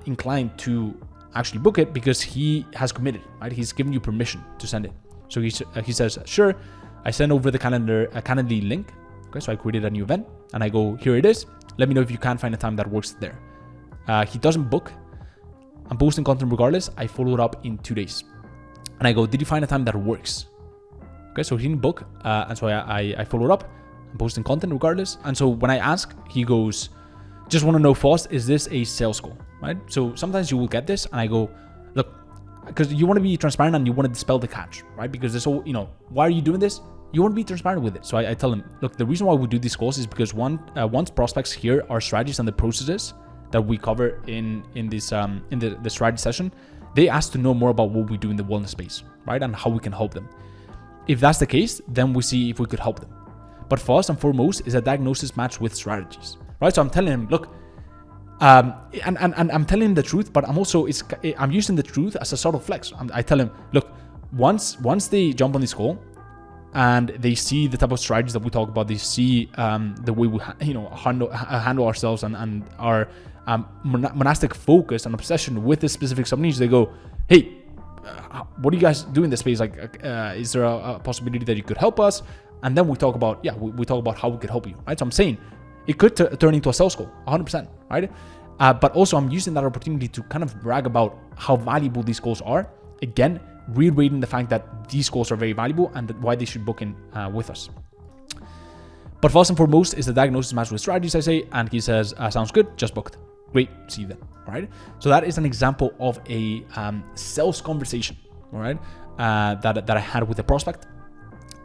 inclined to actually book it because he has committed, right? He's given you permission to send it. So he says, sure. I send over the Calendly link. Okay, so I created a new event and I go, here it is. Let me know if you can find a time that works there. He doesn't book. I'm posting content regardless. I follow it up in 2 days. And I go, did you find a time that works? Okay, so he didn't book. And so I followed up. I'm posting content regardless. And so when I ask, he goes, just want to know first, is this a sales call, right? So sometimes you will get this and I go, look, because you want to be transparent and you want to dispel the catch, right? Because this whole, why are you doing this? You want to be transparent with it. So I tell him, look, the reason why we do these calls is because once prospects hear our strategies and the processes that we cover in this in the strategy session, they ask to know more about what we do in the wellness space, right? And how we can help them. If that's the case, then we see if we could help them. But first and foremost is a diagnosis matched with strategies, right? So I'm telling him, look, and I'm telling him the truth, but I'm using the truth as a subtle flex. I tell him, look, once they jump on this call, and they see the type of strategies that we talk about, they see the way we handle ourselves and our monastic focus and obsession with this specific sub-niche. They go, hey, what do you guys do in this space? Like, is there a possibility that you could help us? And then we talk about, we talk about how we could help you, right? So I'm saying it could turn into a sales call, 100%, right? But also I'm using that opportunity to kind of brag about how valuable these calls are. Again, reiterating the fact that these calls are very valuable and why they should book in with us. But first and foremost is the diagnosis matched with strategies, I say, and he says, sounds good, just booked. Great, see you then, all right? So that is an example of a sales conversation, all right, that I had with a prospect.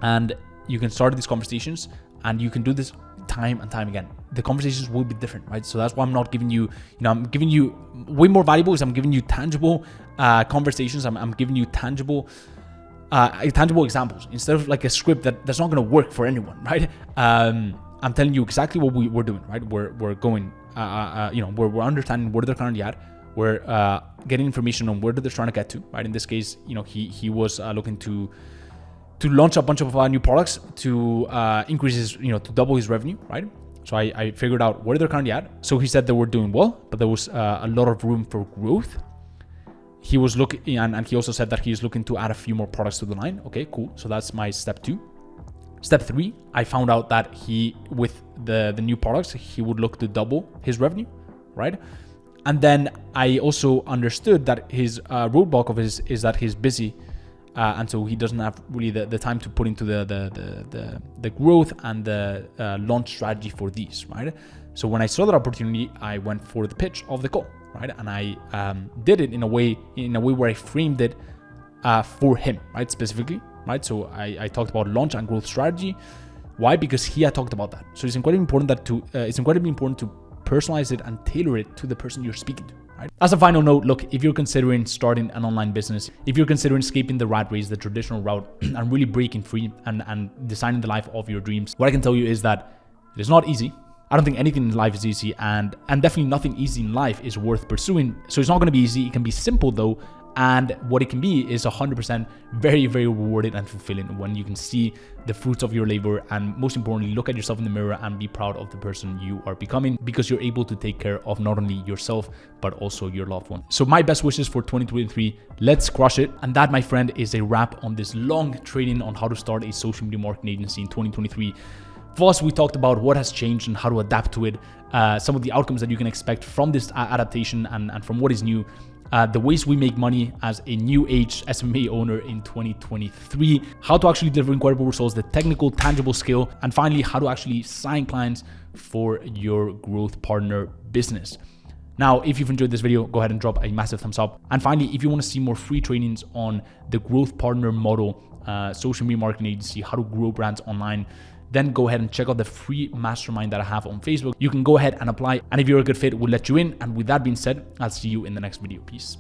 And you can start these conversations and you can do this time and time again. The conversations will be different, right? So that's why I'm not giving you, I'm giving you way more valuable is I'm giving you tangible conversations. I'm giving you tangible examples instead of like a script that's not going to work for anyone, right? I'm telling you exactly what we're doing, right? We're going, we're understanding where they're currently at. We're getting information on where they're trying to get to, right? In this case, he was looking to launch a bunch of new products to increase his, to double his revenue, right? So I figured out where they're currently at. So he said they were doing well, but there was a lot of room for growth. He was looking, and he also said that he's looking to add a few more products to the line. Okay, cool. So that's my step 2. Step 3, I found out that with the new products, he would look to double his revenue, right? And then I also understood that his roadblock of his is that he's busy. And so he doesn't have really the time to put into the growth and the launch strategy for these, right? So when I saw that opportunity, I went for the pitch of the call, right? And I did it in a way where I framed it for him, right? Specifically, right? So I talked about launch and growth strategy. Why? Because he had talked about that. So it's incredibly important to personalize it and tailor it to the person you're speaking to. Right? As a final note, look, if you're considering starting an online business, if you're considering escaping the rat race, the traditional route, and really breaking free and designing the life of your dreams, what I can tell you is that it is not easy. I don't think anything in life is easy, and definitely nothing easy in life is worth pursuing. So it's not going to be easy. It can be simple though, and what it can be is 100% very, very rewarding and fulfilling when you can see the fruits of your labor, and most importantly, look at yourself in the mirror and be proud of the person you are becoming, because you're able to take care of not only yourself, but also your loved one. So my best wishes for 2023, let's crush it. And that, my friend, is a wrap on this long training on how to start a social media marketing agency in 2023. First, we talked about what has changed and how to adapt to it, some of the outcomes that you can expect from this adaptation and from what is new. The ways we make money as a new age SMMA owner in 2023, how to actually deliver incredible results, the technical, tangible skill, and finally, how to actually sign clients for your growth partner business. Now, if you've enjoyed this video, go ahead and drop a massive thumbs up. And finally, if you want to see more free trainings on the growth partner model, social media marketing agency, how to grow brands online, then go ahead and check out the free mastermind that I have on Facebook. You can go ahead and apply, and if you're a good fit, we'll let you in. And with that being said, I'll see you in the next video. Peace.